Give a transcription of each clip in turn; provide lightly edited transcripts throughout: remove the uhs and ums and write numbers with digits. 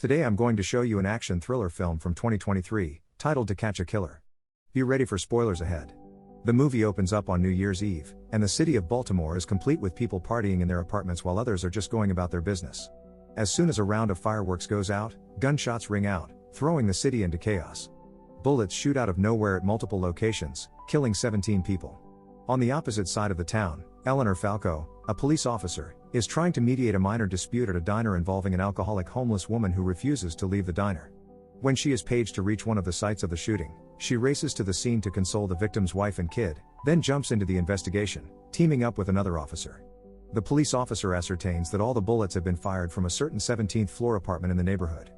Today I'm going to show you an action thriller film from 2023, titled To Catch a Killer. Be ready for spoilers ahead. The movie opens up on New Year's Eve, and the city of Baltimore is complete with people partying in their apartments while others are just going about their business. As soon as a round of fireworks goes out, gunshots ring out, throwing the city into chaos. Bullets shoot out of nowhere at multiple locations, killing 17 people. On the opposite side of the town, Eleanor Falco, a police officer, is trying to mediate a minor dispute at a diner involving an alcoholic homeless woman who refuses to leave the diner. When she is paged to reach one of the sites of the shooting, she races to the scene to console the victim's wife and kid, then jumps into the investigation, teaming up with another officer. The police officer ascertains that all the bullets have been fired from a certain 17th floor apartment in the neighborhood.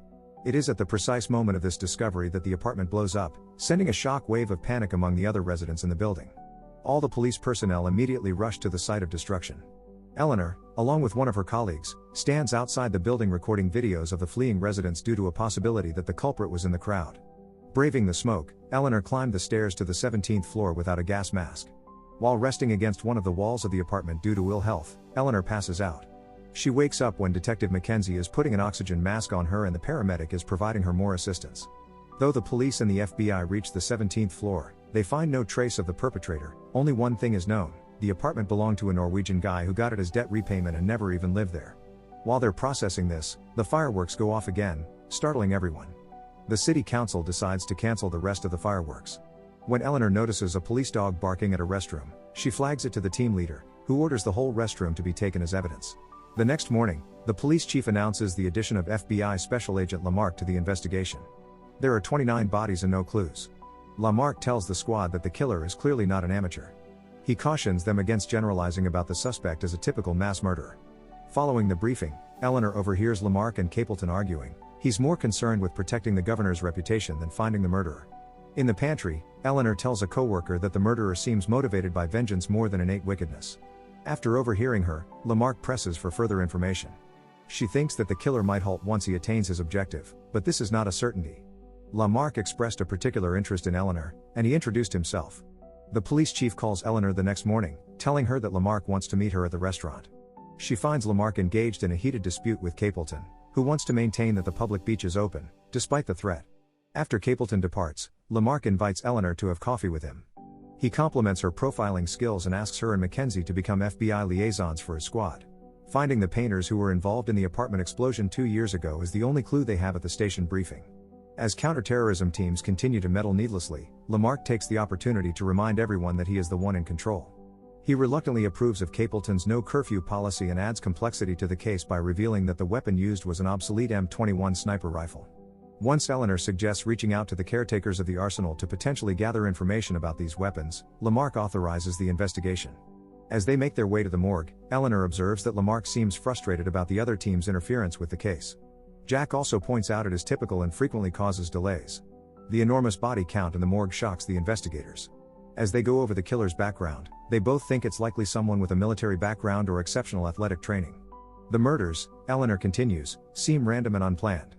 It is at the precise moment of this discovery that the apartment blows up, sending a shock wave of panic among the other residents in the building. All the police personnel immediately rush to the site of destruction. Eleanor, along with one of her colleagues, stands outside the building recording videos of the fleeing residents due to a possibility that the culprit was in the crowd. Braving the smoke, Eleanor climbed the stairs to the 17th floor without a gas mask. While resting against one of the walls of the apartment due to ill health, Eleanor passes out. She wakes up when Detective Mackenzie is putting an oxygen mask on her and the paramedic is providing her more assistance. Though the police and the FBI reach the 17th floor, they find no trace of the perpetrator. Only one thing is known: the apartment belonged to a Norwegian guy who got it as debt repayment and never even lived there. While they're processing this, the fireworks go off again, startling everyone. The city council decides to cancel the rest of the fireworks. When Eleanor notices a police dog barking at a restroom, she flags it to the team leader, who orders the whole restroom to be taken as evidence. The next morning, the police chief announces the addition of FBI Special Agent Lamarck to the investigation. There are 29 bodies and no clues. Lamarck tells the squad that the killer is clearly not an amateur. He cautions them against generalizing about the suspect as a typical mass murderer. Following the briefing, Eleanor overhears Lamarck and Capleton arguing. He's more concerned with protecting the governor's reputation than finding the murderer. In the pantry, Eleanor tells a coworker that the murderer seems motivated by vengeance more than innate wickedness. After overhearing her, Lamarck presses for further information. She thinks that the killer might halt once he attains his objective, but this is not a certainty. Lamarck expressed a particular interest in Eleanor, and he introduced himself. The police chief calls Eleanor the next morning, telling her that Lamarck wants to meet her at the restaurant. She finds Lamarck engaged in a heated dispute with Capleton, who wants to maintain that the public beach is open, despite the threat. After Capleton departs, Lamarck invites Eleanor to have coffee with him. He compliments her profiling skills and asks her and Mackenzie to become FBI liaisons for his squad. Finding the painters who were involved in the apartment explosion 2 years ago is the only clue they have at the station briefing. As counterterrorism teams continue to meddle needlessly, Lamarck takes the opportunity to remind everyone that he is the one in control. He reluctantly approves of Capleton's no-curfew policy and adds complexity to the case by revealing that the weapon used was an obsolete M21 sniper rifle. Once Eleanor suggests reaching out to the caretakers of the arsenal to potentially gather information about these weapons, Lamarck authorizes the investigation. As they make their way to the morgue, Eleanor observes that Lamarck seems frustrated about the other team's interference with the case. Jack also points out it is typical and frequently causes delays. The enormous body count in the morgue shocks the investigators. As they go over the killer's background, they both think it's likely someone with a military background or exceptional athletic training. The murders, Eleanor continues, seem random and unplanned.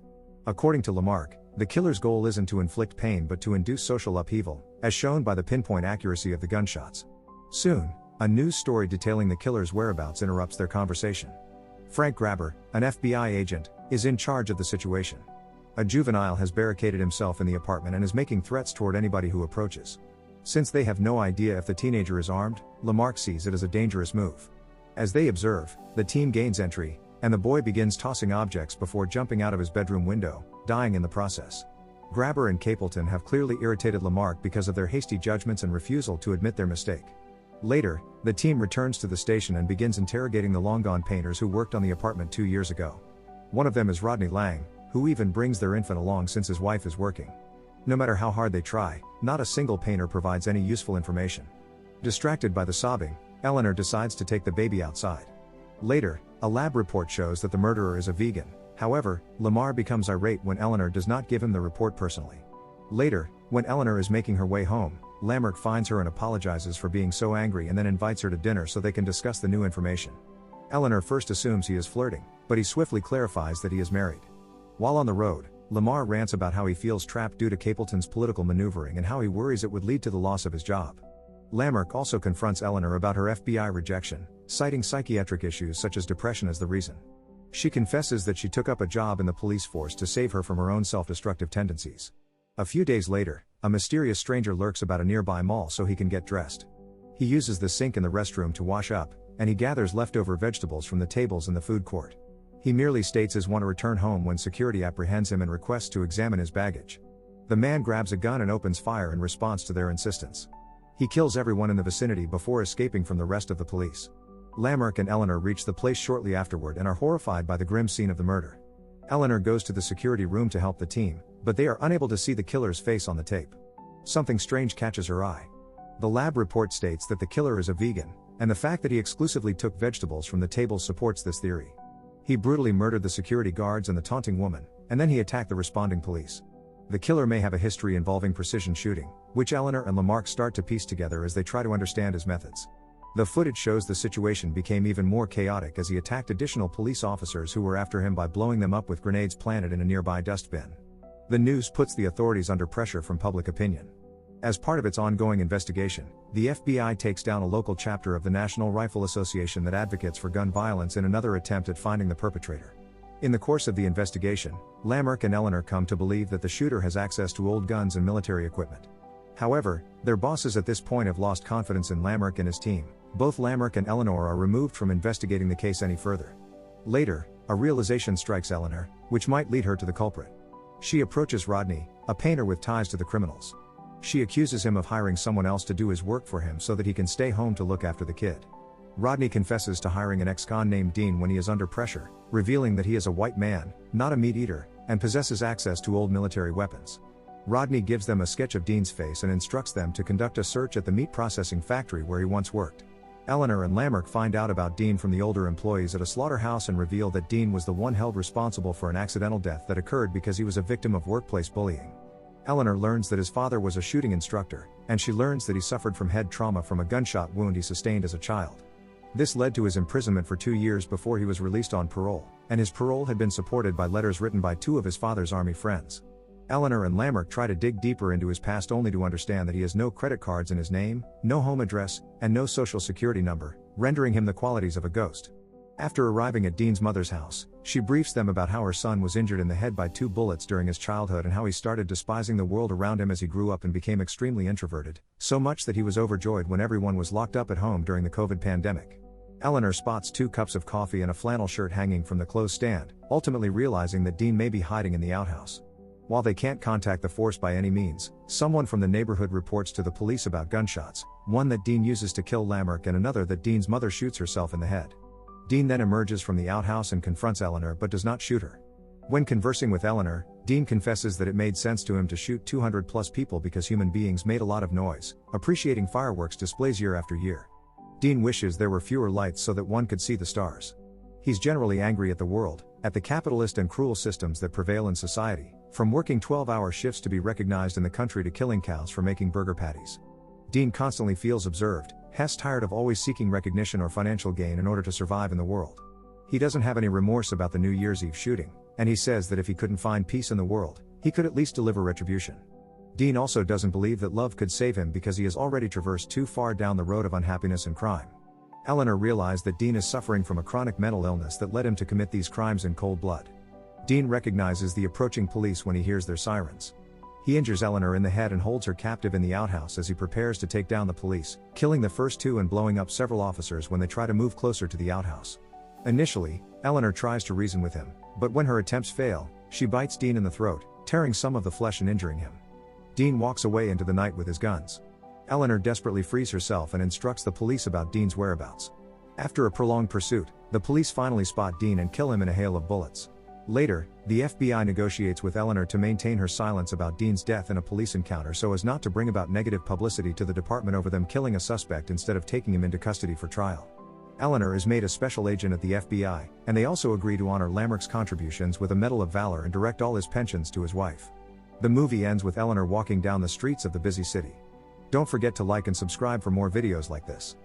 According to Lamarck, the killer's goal isn't to inflict pain but to induce social upheaval, as shown by the pinpoint accuracy of the gunshots. Soon, a news story detailing the killer's whereabouts interrupts their conversation. Frank Grabber, an FBI agent, is in charge of the situation. A juvenile has barricaded himself in the apartment and is making threats toward anybody who approaches. Since they have no idea if the teenager is armed, Lamarck sees it as a dangerous move. As they observe, the team gains entry, and the boy begins tossing objects before jumping out of his bedroom window, dying in the process. Grabber and Capleton have clearly irritated Lamarck because of their hasty judgments and refusal to admit their mistake. Later, the team returns to the station and begins interrogating the long-gone painters who worked on the apartment 2 years ago. One of them is Rodney Lang, who even brings their infant along since his wife is working. No matter how hard they try, not a single painter provides any useful information. Distracted by the sobbing, Eleanor decides to take the baby outside. Later, a lab report shows that the murderer is a vegan. However, Lamarck becomes irate when Eleanor does not give him the report personally. Later, when Eleanor is making her way home, Lamarck finds her and apologizes for being so angry and then invites her to dinner so they can discuss the new information. Eleanor first assumes he is flirting, but he swiftly clarifies that he is married. While on the road, Lamarck rants about how he feels trapped due to Capleton's political maneuvering and how he worries it would lead to the loss of his job. Lamarck also confronts Eleanor about her FBI rejection, citing psychiatric issues such as depression as the reason. She confesses that she took up a job in the police force to save her from her own self-destructive tendencies. A few days later, a mysterious stranger lurks about a nearby mall so he can get dressed. He uses the sink in the restroom to wash up, and he gathers leftover vegetables from the tables in the food court. He merely states his want to return home when security apprehends him and requests to examine his baggage. The man grabs a gun and opens fire in response to their insistence. He kills everyone in the vicinity before escaping from the rest of the police. Lamarck and Eleanor reach the place shortly afterward and are horrified by the grim scene of the murder. Eleanor goes to the security room to help the team, but they are unable to see the killer's face on the tape. Something strange catches her eye. The lab report states that the killer is a vegan, and the fact that he exclusively took vegetables from the table supports this theory. He brutally murdered the security guards and the taunting woman, and then he attacked the responding police. The killer may have a history involving precision shooting, which Eleanor and Lamarck start to piece together as they try to understand his methods. The footage shows the situation became even more chaotic as he attacked additional police officers who were after him by blowing them up with grenades planted in a nearby dustbin. The news puts the authorities under pressure from public opinion. As part of its ongoing investigation, the FBI takes down a local chapter of the National Rifle Association that advocates for gun violence in another attempt at finding the perpetrator. In the course of the investigation, Lamarck and Eleanor come to believe that the shooter has access to old guns and military equipment. However, their bosses at this point have lost confidence in Lamarck and his team. Both Lamarck and Eleanor are removed from investigating the case any further. Later, a realization strikes Eleanor, which might lead her to the culprit. She approaches Rodney, a painter with ties to the criminals. She accuses him of hiring someone else to do his work for him so that he can stay home to look after the kid. Rodney confesses to hiring an ex-con named Dean when he is under pressure, revealing that he is a white man, not a meat eater, and possesses access to old military weapons. Rodney gives them a sketch of Dean's face and instructs them to conduct a search at the meat processing factory where he once worked. Eleanor and Lamarck find out about Dean from the older employees at a slaughterhouse and reveal that Dean was the one held responsible for an accidental death that occurred because he was a victim of workplace bullying. Eleanor learns that his father was a shooting instructor, and she learns that he suffered from head trauma from a gunshot wound he sustained as a child. This led to his imprisonment for 2 years before he was released on parole, and his parole had been supported by letters written by 2 of his father's army friends. Eleanor and Lamarck try to dig deeper into his past only to understand that he has no credit cards in his name, no home address, and no social security number, rendering him the qualities of a ghost. After arriving at Dean's mother's house, she briefs them about how her son was injured in the head by 2 bullets during his childhood and how he started despising the world around him as he grew up and became extremely introverted, so much that he was overjoyed when everyone was locked up at home during the COVID pandemic. Eleanor spots 2 cups of coffee and a flannel shirt hanging from the clothes stand, ultimately realizing that Dean may be hiding in the outhouse. While they can't contact the force by any means, someone from the neighborhood reports to the police about gunshots, one that Dean uses to kill Lamarck and another that Dean's mother shoots herself in the head. Dean then emerges from the outhouse and confronts Eleanor but does not shoot her. When conversing with Eleanor, Dean confesses that it made sense to him to shoot 200+ people because human beings made a lot of noise, appreciating fireworks displays year after year. Dean wishes there were fewer lights so that one could see the stars. He's generally angry at the world, at the capitalist and cruel systems that prevail in society, from working 12-hour shifts to be recognized in the country to killing cows for making burger patties. Dean constantly feels observed, tired of always seeking recognition or financial gain in order to survive in the world. He doesn't have any remorse about the New Year's Eve shooting, and he says that if he couldn't find peace in the world, he could at least deliver retribution. Dean also doesn't believe that love could save him because he has already traversed too far down the road of unhappiness and crime. Eleanor realized that Dean is suffering from a chronic mental illness that led him to commit these crimes in cold blood. Dean recognizes the approaching police when he hears their sirens. He injures Eleanor in the head and holds her captive in the outhouse as he prepares to take down the police, killing the first 2 and blowing up several officers when they try to move closer to the outhouse. Initially, Eleanor tries to reason with him, but when her attempts fail, she bites Dean in the throat, tearing some of the flesh and injuring him. Dean walks away into the night with his guns. Eleanor desperately frees herself and instructs the police about Dean's whereabouts. After a prolonged pursuit, the police finally spot Dean and kill him in a hail of bullets. Later, the FBI negotiates with Eleanor to maintain her silence about Dean's death in a police encounter so as not to bring about negative publicity to the department over them killing a suspect instead of taking him into custody for trial. Eleanor is made a special agent at the FBI, and they also agree to honor Lamarck's contributions with a Medal of Valor and direct all his pensions to his wife. The movie ends with Eleanor walking down the streets of the busy city. Don't forget to like and subscribe for more videos like this.